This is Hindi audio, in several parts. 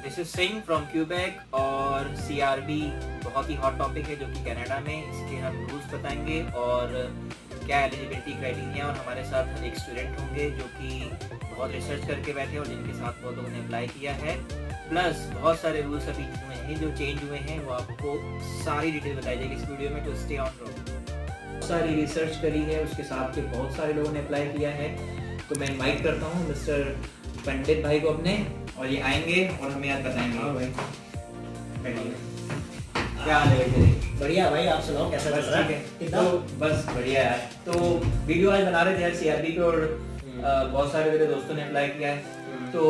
This is Singh from Quebec और सीआरबी बहुत ही हॉट टॉपिक है जो कि कनाडा में, इसके हम रूल्स बताएंगे और क्या एलिजिबिलिटी क्राइटेरिया, और हमारे साथ एक स्टूडेंट होंगे जो कि बहुत रिसर्च करके बैठे और जिनके साथ बहुत लोगों ने अप्लाई किया है। प्लस बहुत सारे रूल्स अभी हुए हैं जो चेंज हुए हैं, वो आपको सारी डिटेल बताई जाएगी इस वीडियो में, तो स्टे ऑन रोड। सारी रिसर्च करी है, उसके साथ के बहुत सारे लोगों ने अप्लाई किया है, तो मैं इनवाइट करता हूँ मिस्टर पंडित भाई को अपने, और ये आएंगे और हमें याद बताएंगे। हाँ भाई, क्या हाल है भाई? बढ़िया भाई, आप सुनाओ कैसा चल रहा है? तो बस बढ़िया यार। तो वीडियो आज बना रहे थे यार सीआरबी पे, और बहुत सारे मेरे दोस्तों ने अप्लाई किया है। तो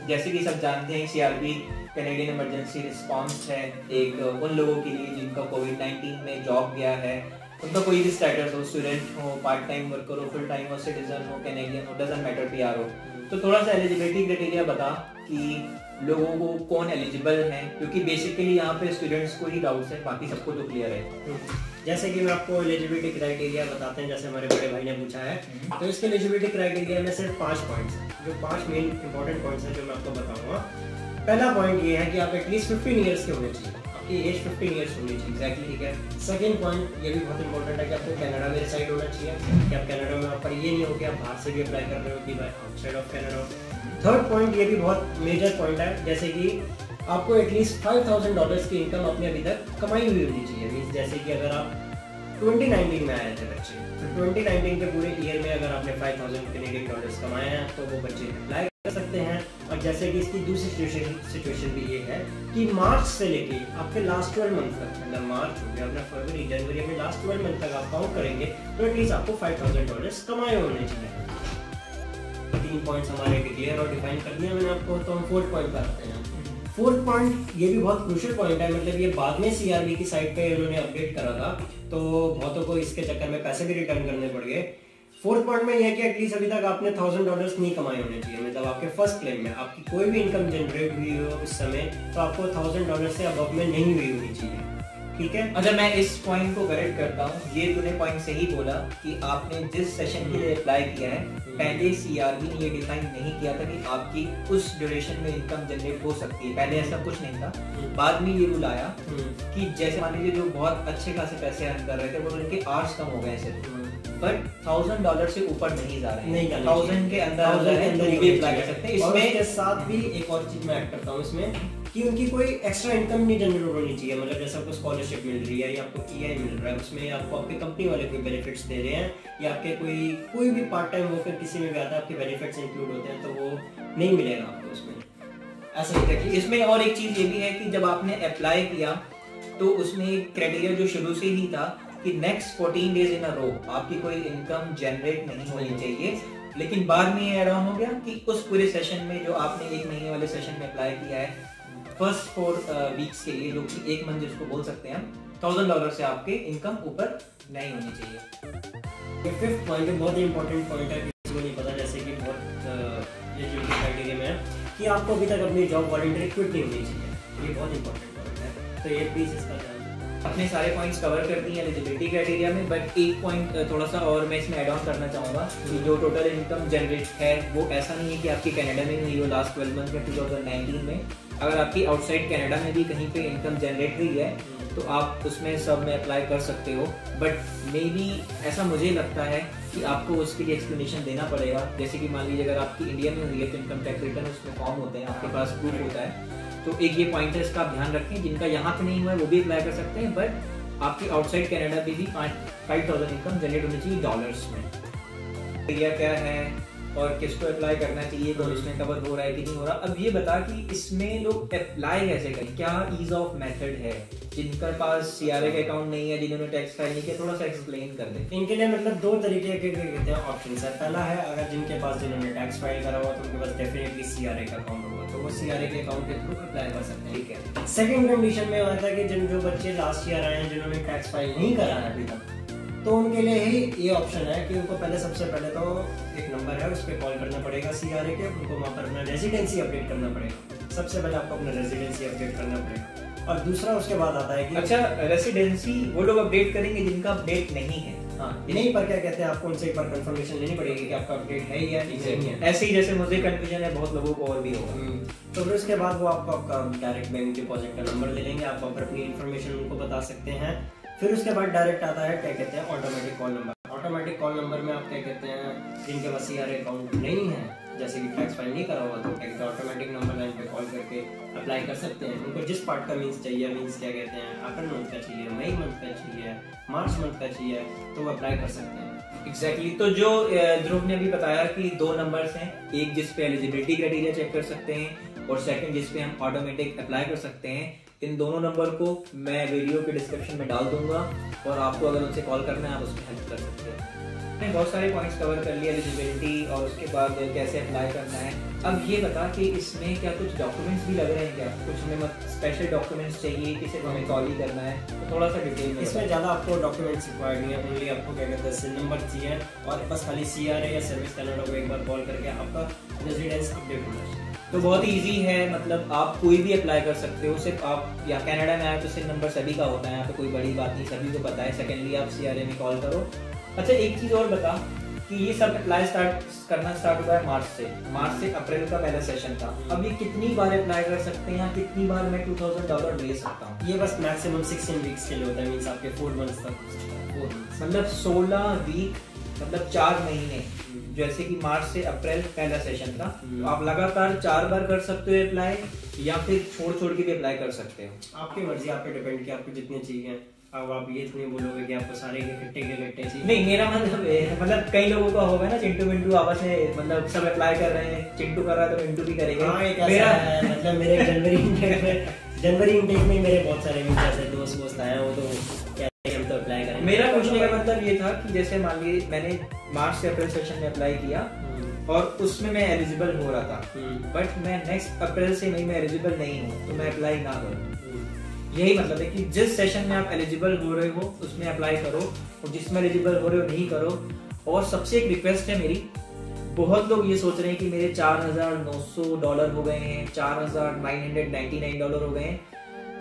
जैसे कि सब जानते हैं सीआरबी कैनेडियन इमरजेंसी रिस्पांस है, एक उन लोगों के लिए जिनका कोविड-19 में जॉब गया है, उनका कोई भी स्टेटस हो, स्टूडेंट हो, पार्ट टाइम वर्कर हो, फुल टाइम हो, सिटीजन हो, कैनेडियन हो, डजंट मैटर, पीआर हो। तो थोड़ा सा एलिजिबिलिटी क्राइटेरिया बता कि लोगों को कौन एलिजिबल है, क्योंकि बेसिकली यहाँ पे स्टूडेंट्स को ही डाउट्स है, बाकी सबको तो क्लियर है। जैसे कि मैं आपको एलिजिबिलिटी क्राइटेरिया बताते हैं, जैसे हमारे बड़े भाई ने पूछा है, तो इसके एलिजिबिलिटी क्राइटेरिया में सिर्फ 5 पॉइंट्स, जो 5 मेन इंपॉर्टेंट पॉइंट्स हैं जो मैं आपको बताऊंगा। पहला पॉइंट ये है कि आप एटलीस्ट 15 ईयर्स के होने चाहिए, आपकी एज 15 ईयर्स होनी चाहिए। एग्जैक्टली, ठीक है। सेकंड पॉइंट ये भी बहुत इंपॉर्टेंट है कि आपको कनाडा में रिसाइड होना चाहिए, कि आप कनाडा में, आप पर ये नहीं हो कि आप बाहर से भी अप्लाई कर रहे हो कि भाई outside of Canada. Third point ये भी बहुत मेजर पॉइंट है, जैसे कि आपको एटलीस्ट $5,000 की इनकम अपने अभी तक कमाई हुई होनी चाहिए। मींस जैसे कि अगर आप 2019 में आए थे बच्चे, तो 2019 के पूरे ईयर में अगर आपने $5,000 कमाए हैं तो वो बच्चे अप्लाई कर सकते हैं। और जैसे कि इसकी दूसरी सिचुएशन भी ये है कि मार्च से लेके आपके लास्ट 12 मंथ तक, मतलब मार्च हो गया अपना, फरवरी, जनवरी, अपने लास्ट 12 मंथ तक आप काउंट करेंगे तो एटलीस्ट आपको $5,000 कमाए होने चाहिए। 3 पॉइंट्स हमारे क्लियर और डिफाइन कर दिया मैंने आपको, तो हम 4th पॉइंट पर आते हैं। 4th पॉइंट ये भी बहुत क्रूशियल पॉइंट है, मतलब ये बाद में सीआरबी की साइट पे उन्होंने अपडेट करा था, तो बहुतों को इसके चक्कर में पैसे भी रिटर्न करने पड़ गए। 4th पॉइंट में यह है कि एटलीस्ट अभी तक आपने $1,000 नहीं कमाए होने चाहिए, मतलब आपके फर्स्ट क्लेम में आपकी कोई भी इनकम जनरेट हुई हो उस समय, तो आपको $1,000 से अबव में नहीं हुई होनी चाहिए, ठीक है। अच्छा, मैं इस पॉइंट को करेक्ट करता हूँ, ये तूने पॉइंट सही बोला कि आपने जिस सेशन के लिए अप्लाई किया है, पहले सीआरबी ने ये डिफाइन नहीं किया था कि आपकी उस ड्यूरेशन में इनकम जनरेट हो सकती है, पहले ऐसा कुछ नहीं था। बाद में ये रूल आया कि जैसे मान लीजिए जो बहुत अच्छे खासे पैसे अर्न कर रहे थे वो उनके आवर्स कम हो गए सिर्फ, बट $1,000 से ऊपर नहीं जा रहे हैं, 1000 के अंदर भी अप्लाई कर सकते हैं। इसमें के साथ भी एक और चीज मैं ऐड करता हूँ इसमें, कि उनकी कोई एक्स्ट्रा इनकम नहीं जनरेट होनी चाहिए, मतलब जैसे आपको स्कॉलरशिप मिल रही है या आपको ईआई मिल रहा है, उसमें आपको आपके कंपनी वाले कोई बेनिफिट्स दे रहे हैं, या आपके कोई भी पार्ट टाइम वर्कर किसी में भी आता है, आपके बेनिफिट्स इंक्लूड होते हैं, तो वो नहीं मिलेगा आपको उसमें, ऐसा नहीं है। इसमें और एक चीज ये भी है कि जब आपने अप्लाई किया तो उसमें क्राइटेरिया जो शुरू से ही था कि नेक्स्ट 14 डेज इन अ रो आपकी कोई इनकम जनरेट नहीं होनी चाहिए, लेकिन बाद में ये ऐड ऑन हो गया कि उस पूरे सेशन में जो आपने 1 महीने वाले सेशन में अप्लाई किया है, फर्स्ट 4 वीक्स के लिए, जो कि 1 मंथ जिसको बोल सकते हैं हम, $1,000 से आपके इनकम ऊपर नहीं होनी चाहिए। ये 5th पॉइंट बहुत ही इंपॉर्टेंट पॉइंट है, किसी को नहीं पता, जैसे कि बहुत एलिजिबिलिटी क्राइटेरिया में है कि आपको अभी तक अपनी जॉब वॉलंटरी क्विट नहीं होनी चाहिए, ये बहुत इंपॉर्टेंट पॉइंट है, तो ये प्लीज इसका ध्यान। अपने सारे पॉइंट्स कवर कर दिए एलिजिबिलिटी क्राइटेरिया में, बट एक पॉइंट थोड़ा सा और मैं इसमें ऐड ऑन करना चाहूँगा कि जो टोटल इनकम जनरेट है वो ऐसा नहीं है कि आपकी कनाडा में हुई हो लास्ट 12 मंथ में 2019 में, अगर आपकी आउटसाइड कनाडा में भी कहीं पे इनकम जनरेट हुई है तो आप उसमें सब में अप्लाई कर सकते हो, बट मे बी ऐसा मुझे लगता है कि आपको उसके लिए एक्सप्लेनेशन देना पड़ेगा। जैसे कि मान लीजिए अगर आपकी इंडिया में हुई है तो इनकम टैक्स रिटर्न उसमें फॉर्म होते हैं, आपके पास प्रूफ होता है, तो एक ये पॉइंट है, इसका ध्यान रखें। जिनका यहाँ पे नहीं हुआ है वो भी अप्लाई कर सकते हैं, बट आपकी आउटसाइड कनाडा पे भी 5,000 इनकम जनरेट होनी चाहिए डॉलर्स में। एरिया क्या है और किसको अप्लाई करना चाहिए, कौन इसमें कवर हो रहा है कि नहीं हो रहा। अब ये बता कि इसमें लोग अप्लाई कैसे करें, क्या ईज ऑफ मेथड है, जिनके पास सीआरए का अकाउंट नहीं है, जिन्होंने टैक्स फाइल नहीं किया, थोड़ा सा एक्सप्लेन कर दे। इनके लिए मतलब 2 तरीके के कहते हैं ऑप्शन है। पहला है अगर जिनके पास, जिन्होंने टैक्स फाइल करा हुआ तो उनके पास डेफिनेटली सीआरए का अकाउंट होगा, तो वो सीआरए के अकाउंट के थ्रू अप्लाई कर सकते हैं, ठीक है। सेकंड कंडीशन में आता है कि जो बच्चे लास्ट ईयर आए हैं, जिन्होंने टैक्स फाइल नहीं करा है अभी तक, तो उनके लिए ही ये ऑप्शन है कि उनको सबसे पहले तो एक नंबर है, उस पर कॉल करना पड़ेगा सीआरए के, उनको वहाँ पर अपना रेजिडेंसी अपडेट करना पड़ेगा। सबसे पहले आपको अपना रेजिडेंसी अपडेट करना पड़ेगा, और दूसरा उसके बाद आता है कि अच्छा, रेसिडेंसी वो लोग अपडेट करेंगे जिनका अपडेट नहीं है। हाँ नहीं, पर क्या कहते हैं आपको उनसे एक बार कंफर्मेशन लेनी पड़ेगी कि आपका अपडेट है या नहीं है। ऐसे ही जैसे मुझे कंफ्यूजन है, बहुत लोगों को और भी होगा। तो फिर उसके बाद वो आपको आपका डायरेक्ट बैंक डिपॉजिट का नंबर ले लेंगे, आप अपनी इन्फॉर्मेशन उनको बता सकते हैं। फिर उसके बाद डायरेक्ट आता है क्या कहते हैं automatic call number. Automatic call number में आप क्या कहते हैं जिनके पास CRA अकाउंट नहीं है, जैसे कि टैक्स फाइल नहीं करा हुआ, तो क्या कहते हैं ऑटोमेटिक नंबर लाइन पे कॉल करके अप्लाई कर सकते हैं। उनको जिस पार्ट का मीन्स चाहिए, मीन्स क्या कहते हैं अप्रैल मंथ का चाहिए, मई मंथ का चाहिए, मार्च मंथ का चाहिए, तो वो अप्लाई कर सकते हैं। एग्जैक्टली तो जो ध्रुव ने अभी बताया कि 2 नंबर्स हैं, एक जिस पे एलिजिबिलिटी क्राइटेरिया चेक कर सकते हैं और सेकंड जिस पे हम ऑटोमेटिक अप्लाई कर सकते हैं। इन दोनों नंबर को मैं वीडियो के डिस्क्रिप्शन में डाल दूंगा और आपको अगर उनसे कॉल करना है आप उसमें हेल्प कर सकते हैं। मैंने बहुत सारे पॉइंट्स कवर कर लिए, एलिजिबिलिटी और उसके बाद कैसे अप्लाई करना है। अब ये बता कि इसमें क्या कुछ डॉक्यूमेंट्स भी लग रहे हैं क्या? कुछ हमें स्पेशल डॉक्यूमेंट्स चाहिए कि सिर्फ हमें कॉल ही करना है? तो थोड़ा सा डिटेल में। इसमें ज़्यादा आपको डॉक्यूमेंट्स रिक्वायर्ड नहीं है, ओनली आपको क्या कहते हैं सिम नंबर चाहिए और बस खाली CRA या सर्विस कनाडा को एक बार कॉल करके आपका रेजिडेंस अपडेट होना चाहिए। तो बहुत इजी है, मतलब आप कोई भी अप्लाई कर सकते हो। सिर्फ आप या कनाडा में आए तो सिम नंबर सभी का होता है, यहाँ पे कोई बड़ी बात नहीं, सभी को पता है। सेकेंडली आप CRA में कॉल करो। अच्छा एक चीज और बता कि ये सब अप्लाई करना स्टार्ट हुआ है मार्च से अप्रैल का पहला सेशन था। अब ये कितनी बार अप्लाई कर सकते हैं, कितनी बार मैं $2000 ले सकता हूँ? ये बस मैक्सिमम 16 वीक्स के लिए होता है, मींस आपके 4 मंथ्स तक, 4 मंथ्स मतलब 16 वीक, मतलब 4 महीने। जैसे कि मार्च से अप्रैल पहला सेशन था, तो आप लगातार 4 बार कर सकते हो अप्लाई, या फिर छोड़ के भी अप्लाई कर सकते हो। आपकी मर्जी, आप पे डिपेंड कि आपको जितने चाहिए। अब आप ये नहीं बोलोगे कि आपको सारे इकट्ठे चाहिए। नहीं, मेरा मतलब कई लोगों का होगा ना, चिंटू मिंटू आपस में मतलब सब अप्लाई कर रहे हैं, चिंटू कर रहा है तो मिंटू भी करेगा। मेरा मतलब मेरे जनवरी इनटेक में मेरे बहुत सारे ऐसे दोस्त आए हैं, वो तो कहते हैं हम तो अप्लाई करेंगे। मेरा पूछने का मतलब ये था कि जैसे मान लीजिए मैंने मार्च से अप्रैल सेशन में अप्लाई किया और उसमें मैं एलिजिबल हो रहा था, बट मैं नेक्स्ट अप्रैल से मई में एलिजिबल नहीं हूँ, तो मैं अप्लाई ना करूँ। यही मतलब है कि जिस सेशन में आप एलिजिबल हो रहे हो उसमें अप्लाई करो, और जिसमें एलिजिबल हो रहे हो नहीं करो। और सबसे एक रिक्वेस्ट है मेरी, बहुत लोग ये सोच रहे हैं कि मेरे $4900 हो गए हैं, $4999 हो गए हैं।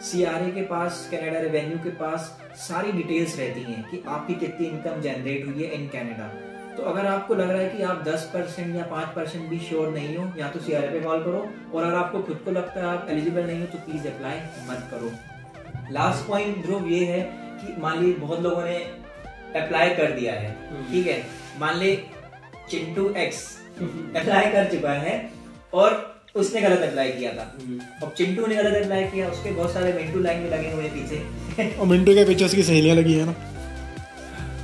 CRA के पास, कनाडा रेवेन्यू के पास सारी डिटेल्स रहती हैं कि आपकी कितनी इनकम जनरेट हुई है इन कनाडा। तो अगर आपको लग रहा है कि आप 10% या 5% भी श्योर नहीं हो, या तो CRA पे कॉल करो, और अगर आपको खुद को लगता है आप एलिजिबल नहीं हो तो प्लीज अप्लाई मत करो। लास्ट पॉइंट ध्रुव ये है कि मान ली बहुत लोगों ने अप्लाई कर दिया है, ठीक है, मान ले चिंटू X अप्लाई कर चुका है और उसने गलत अप्लाई किया था। अब चिंटू ने गलत अप्लाई किया, उसके बहुत सारे मिंटू लाइन में लगे हुए हैं पीछे और मिंटू के पीछे उसकी सहेलियां लगी है ना,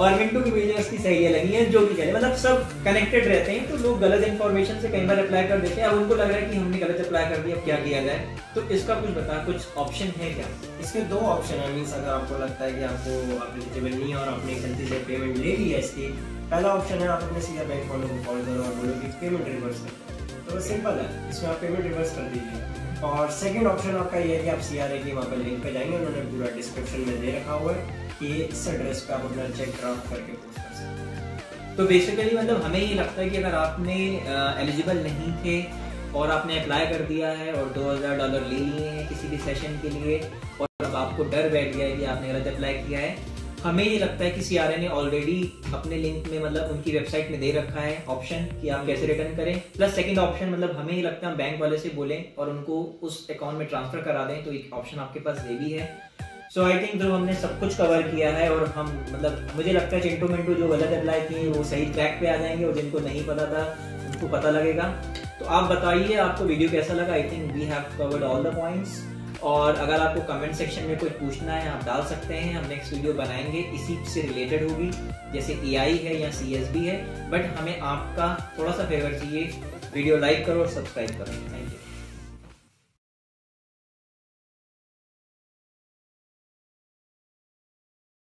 और मिंटू के पीछे उसकी सहेलियां लगी हैं, जो भी चले, मतलब सब कनेक्टेड रहते हैं। तो लोग गलत इन्फॉर्मेशन से कई बार अप्लाई कर देते हैं। अब उनको लग रहा है कि हमने गलत अप्लाई कर दिया, अब क्या किया जाए? तो इसका कुछ बता, कुछ ऑप्शन है क्या? इसके 2 ऑप्शन है। मींस अगर आपको लगता है कि आपको आप एलिजिबल नहीं है और आपने गलती से पेमेंट ले ली है इसकी, पहला ऑप्शन है आप अपने सीधा बैंक वालों को कॉल करो और बोलो कि पेमेंट रिवर्स करो। तो सिंपल है, इसमें आप पेमेंट रिवर्स कर दीजिए। और सेकंड ऑप्शन आपका ये है कि आप CRA की वहाँ पर लिंक पे जाएंगे, उन्होंने पूरा डिस्क्रिप्शन में दे रखा हुआ है कि इस एड्रेस पे आप अपना चेक ड्राफ्ट करके पोस्ट कर सकते हैं। तो बेसिकली मतलब हमें ये लगता है कि अगर आपने एलिजिबल नहीं थे और आपने अप्लाई कर दिया है और $2000 ले लिए हैं किसी भी सेशन के लिए, और अब आपको डर बैठ गया है कि आपने गलत अप्लाई किया है, हमें ये लगता है कि CRA ने ऑलरेडी अपने लिंक में, मतलब उनकी वेबसाइट में दे रखा है ऑप्शन कि आप कैसे रिटर्न करें। प्लस सेकंड ऑप्शन, मतलब हमें ये लगता है बैंक वाले से बोलें और उनको उस अकाउंट में ट्रांसफर करा दें, तो एक ऑप्शन आपके पास ये भी है। सो आई थिंक जो हमने सब कुछ कवर किया है, और हम मतलब मुझे लगता है चिंटू मिंटू जो गलत अप्लाई किए वो सही ट्रैक पे आ जाएंगे, और जिनको नहीं पता था उनको पता लगेगा। तो आप बताइए आपको वीडियो कैसा लगा। I think we have covered all the points. और अगर आपको कमेंट सेक्शन में कुछ पूछना है आप डाल सकते हैं, हम नेक्स्ट वीडियो बनाएंगे इसी से रिलेटेड होगी, जैसे AI है या CSB है। बट हमें आपका थोड़ा सा फेवर चाहिए, वीडियो लाइक करो और सब्सक्राइब करो। Thank you.